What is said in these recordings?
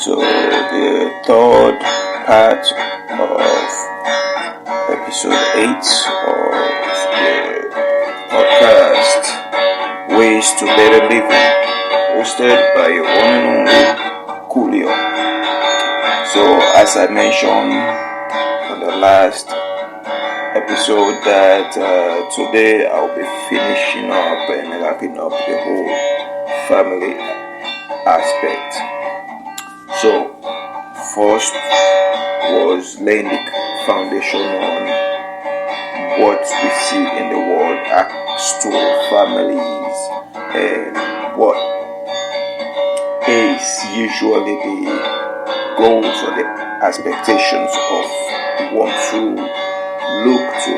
to the third part of episode 8 of the podcast Ways to Better Living, hosted by your one and only Coolio. So as I mentioned on the last episode that today I'll be finishing up and wrapping up the whole family aspect. So first was laying the foundation on what we see in the world as to families and what is usually the goals or the expectations of one to look to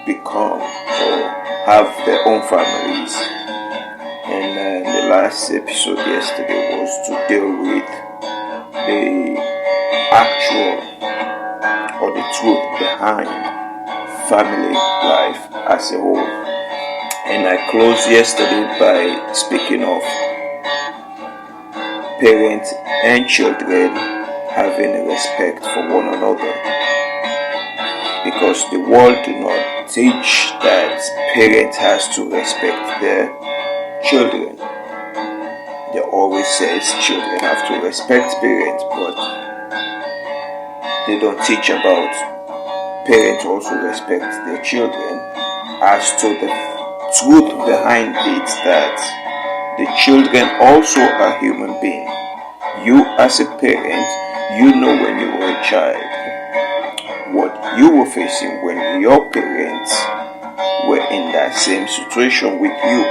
become or have their own families. And the last episode yesterday was to deal with the actual or the truth behind family life as a whole. And I closed yesterday by speaking of parents and children having respect for one another, because the world do not teach that parents has to respect their children. They always says children have to respect parents, but they don't teach about parents also respect their children, as to the truth behind it that the children also are human beings. You as a parent, you know when you were a child what you were facing when your parents were in that same situation with you.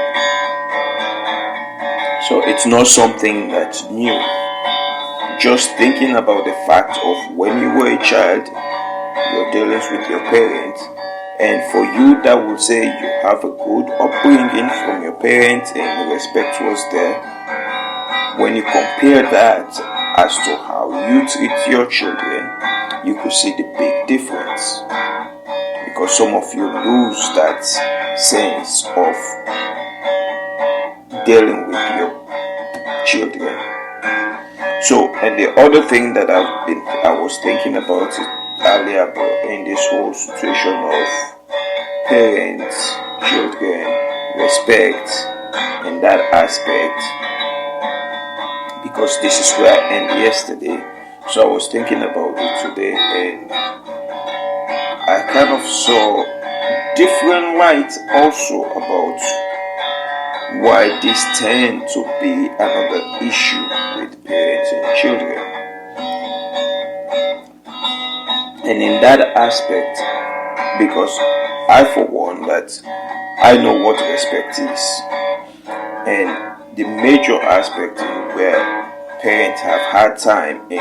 So it's not something that's new. Just thinking about the fact of when you were a child, your dealings with your parents, and for you that would say you have a good upbringing from your parents and the respect was there. When you compare that as to how you treat your children, you could see the big difference, because some of you lose that sense of dealing with your children. So, and the other thing that I was thinking about it earlier about in this whole situation of parents, children, respect, in that aspect, because this is where I ended yesterday. So I was thinking about it today, and I kind of saw different light also about why this tend to be another issue with parents and children. And in that aspect, because I for one that I know what respect is, and the major aspect in where parents have hard time in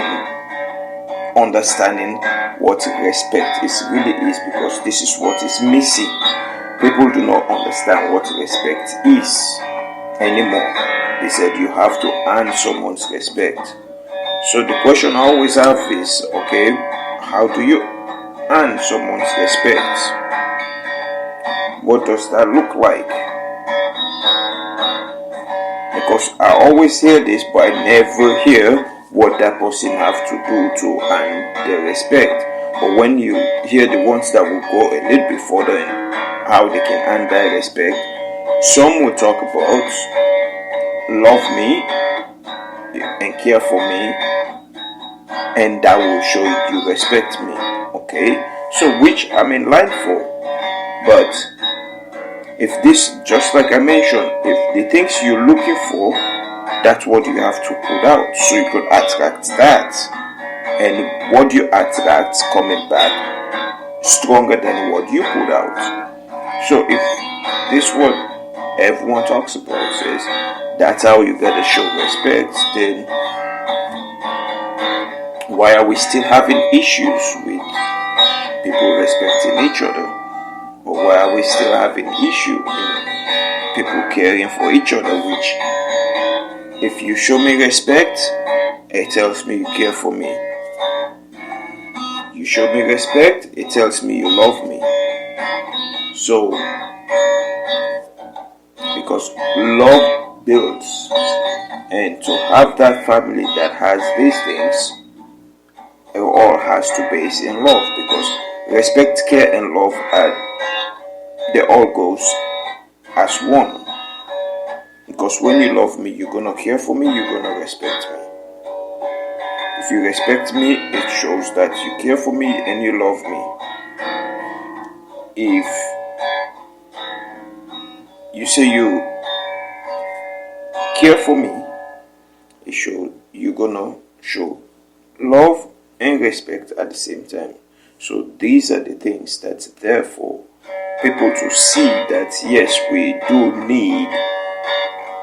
understanding what respect really is, because this is what is missing. People do not understand what respect is anymore. They said you have to earn someone's respect. So the question I always have is, okay, how do you earn someone's respect? What does that look like? Because I always hear this, but I never hear what that person have to do to earn their respect. But when you hear the ones that will go a little bit further in how they can earn that respect, some will talk about love me and care for me, and that will show you respect me. Okay, so which I'm in line for. But if this, just like I mentioned, if the things you're looking for, that's what you have to put out, so you could attract that, and what you attract coming back stronger than what you put out. So if this what everyone talks about says that's how you gotta show respect, then why are we still having issues with people respecting each other? Or why are we still having issue in people caring for each other? Which, if you show me respect, it tells me you care for me. You show me respect, it tells me you love me. So, because love builds. And to have that family that has these things, it all has to base in love, because respect, care, and love they all goes as one. Because when you love me, you're gonna care for me, you're gonna respect me. If you respect me, it shows that you care for me and you love me. If you say you care for me, it shows you're gonna show love and respect at the same time. So these are the things that's there for people to see that yes, we do need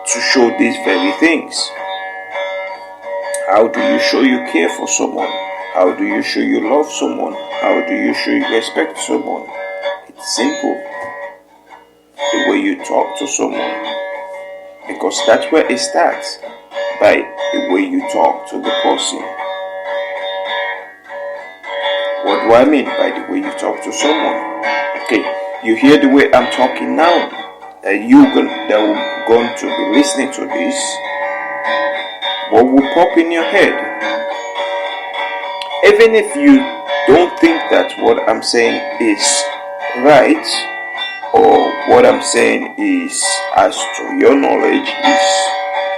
to show these very things. How do you show you care for someone? How do you show you love someone? How do you show you respect someone? It's simple. The way you talk to someone. Because that's where it starts. By the way you talk to the person. What do I mean by the way you talk to someone? Okay, you hear the way I'm talking now. That are going to be listening to this. What will pop in your head? Even if you don't think that what I'm saying is right, or what I'm saying is, as to your knowledge, is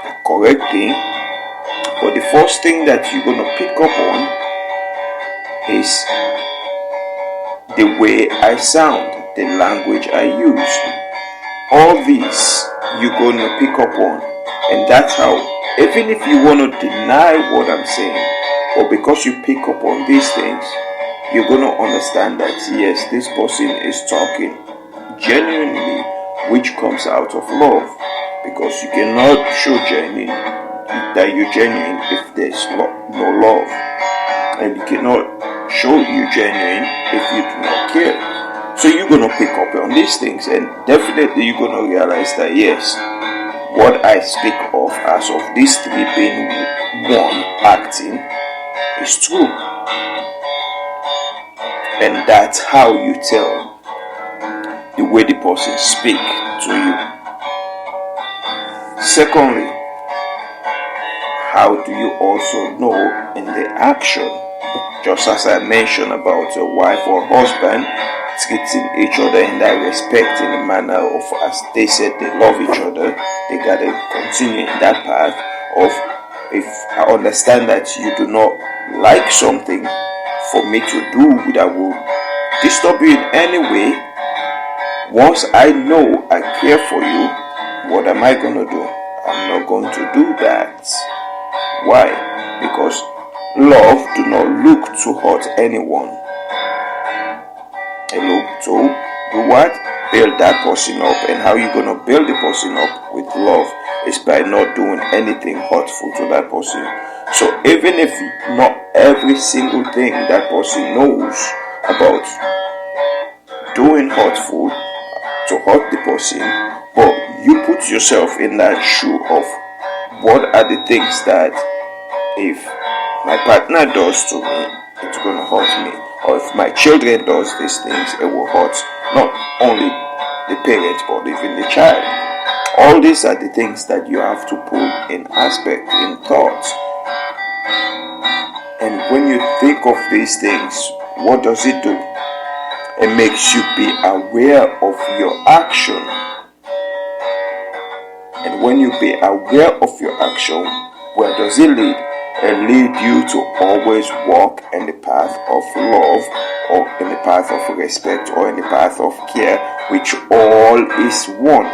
the correct thing, but the first thing that you're going to pick up on is the way I sound, the language I use. All these you're going to pick up on, and that's how, even if you want to deny what I'm saying, or because you pick up on these things, you're going to understand that yes, this person is talking genuinely, which comes out of love, because you cannot show that you're genuine if there's no love, and you cannot show you genuine if you do not care. So you're going to pick up on these things, and definitely you're going to realize that yes, what I speak of as of these three being one acting is true. And that's how you tell the way the person speak to you. Secondly, how do you also know in the action? Just as I mentioned about a wife or husband treating each other in that respect, in the manner of, as they said, they love each other, they gotta continue in that path of, if I understand that you do not like something for me to do that will disturb you in any way, once I know I care for you, what am I gonna do? I'm not going to do that. Why? Because love do not look to hurt anyone. They look to do what? Build that person up. And how you gonna build the person up with love is by not doing anything hurtful to that person. So even if not every single thing that person knows about doing hurtful to hurt the person, but you put yourself in that shoe of what are the things that if my partner does to me, it's going to hurt me. Or if my children does these things, it will hurt not only the parent but even the child. All these are the things that you have to put in aspect, in thought. And when you think of these things, what does it do? It makes you be aware of your action. And when you be aware of your action, where does it lead? It leads you to always walk in the path of love, or in the path of respect, or in the path of care, which all is one.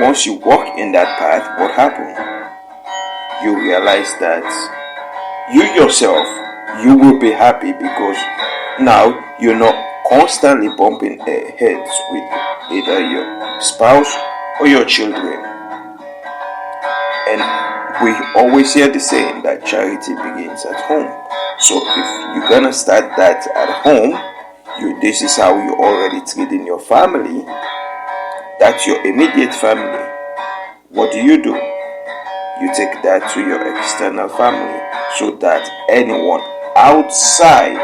Once you walk in that path, what happens? You realize that you yourself, you will be happy, because now you're not constantly bumping heads with either your spouse or your children. And we always hear the saying that charity begins at home. So if you're gonna start that at home, this is how you're already treating your family. That's your immediate family. What do? You take that to your external family, so that anyone outside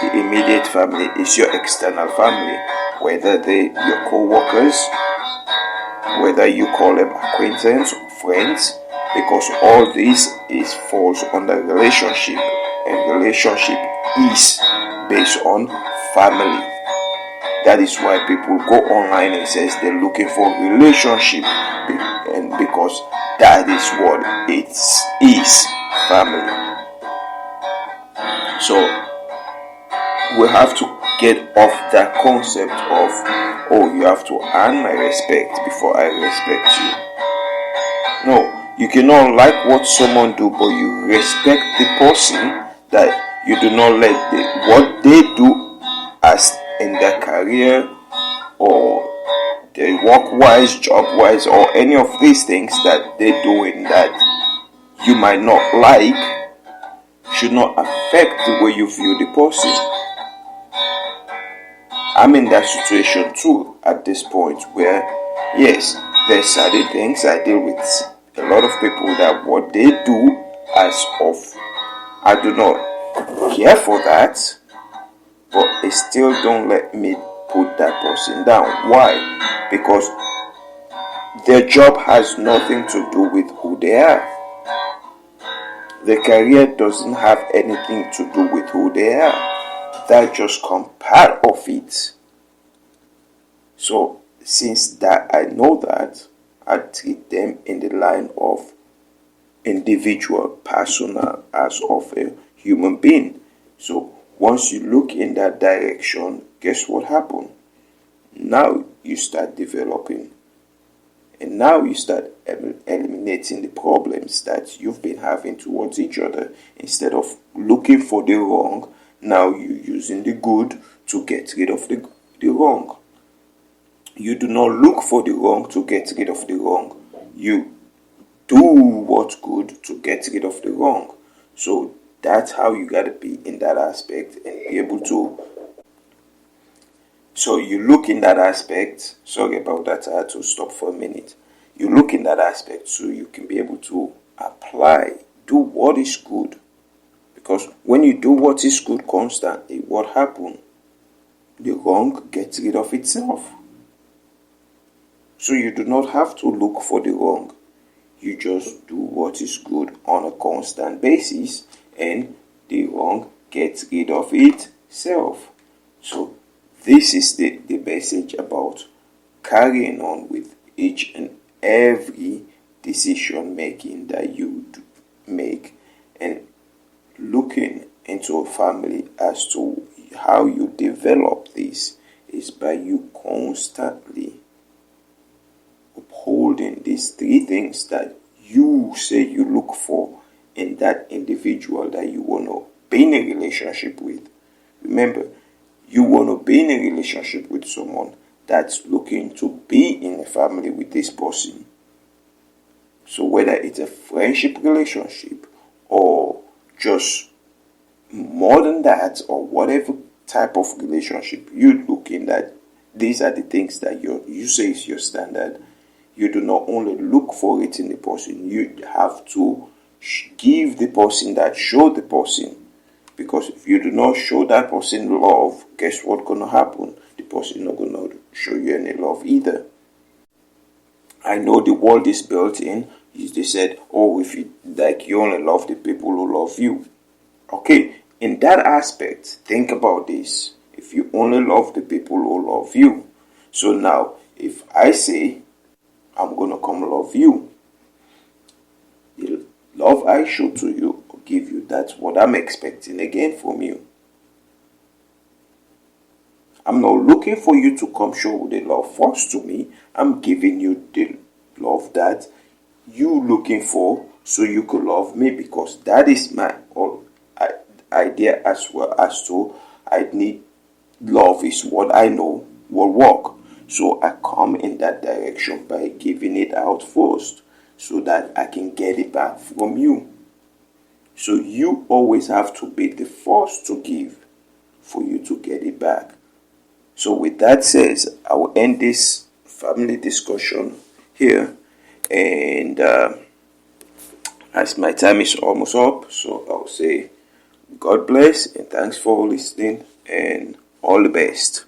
the immediate family is your external family. whether they your co-workers, whether you call them acquaintance or friends, because all this is falls under relationship, and relationship is based on family. That is why people go online and says they're looking for relationship, and because that is what it is, family. So we have to get off that concept of, oh, you have to earn my respect before I respect you. No, you cannot like what someone do, but you respect the person, that you do not let what they do as in their career or their work-wise, job-wise, or any of these things that they're doing that you might not like should not affect the way you view the person. I'm in that situation too at this point where, yes, there's certain things I deal with a lot of people that what they do as of, I do not care for that, but it still don't let me put that person down. Why? Because their job has nothing to do with who they are. Their career doesn't have anything to do with who they are. That just come part of it. So since that I know that, I treat them in the line of individual, personal, as of a human being. So once you look in that direction, guess what happened? Now you start developing, and now you start eliminating the problems that you've been having towards each other. Instead of looking for the wrong, now you're using the good to get rid of the wrong. You do not look for the wrong to get rid of the wrong. You do what's good to get rid of the wrong. So that's how you got to be in that aspect and be able to. So you look in that aspect. Sorry about that, I had to stop for a minute. You look in that aspect so you can be able to apply, do what is good. Because when you do what is good constantly, what happens? The wrong gets rid of itself. So you do not have to look for the wrong. You just do what is good on a constant basis, and the wrong gets rid of itself. So this is the message about carrying on with each and every decision making that you make, and looking into a family as to how you develop this is by you constantly upholding these three things that you say you look for in that individual that you want to be in a relationship with. Remember, you want to be in a relationship with someone that's looking to be in a family with this person. So whether it's a friendship relationship or just more than that, or whatever type of relationship you're looking at, these are the things that you say is your standard. You do not only look for it in the person, you have to give the person that, show the person. Because if you do not show that person love, guess what's going to happen? The person is not going to show you any love either. I know the world is built in. They said, oh, if you like, you only love the people who love you. Okay, in that aspect, think about this. If you only love the people who love you. So now, if I say, I'm going to come love you, the love I show to you or give you, that's what I'm expecting again from you. I'm not looking for you to come show the love first to me. I'm giving you the love that you looking for so you could love me, because that is my idea as well as to I need love is what I know will work. So I come in that direction by giving it out first so that I can get it back from you. So you always have to be the first to give for you to get it back. So with that said, I will end this family discussion here. And as my time is almost up, so I'll say God bless and thanks for listening and all the best.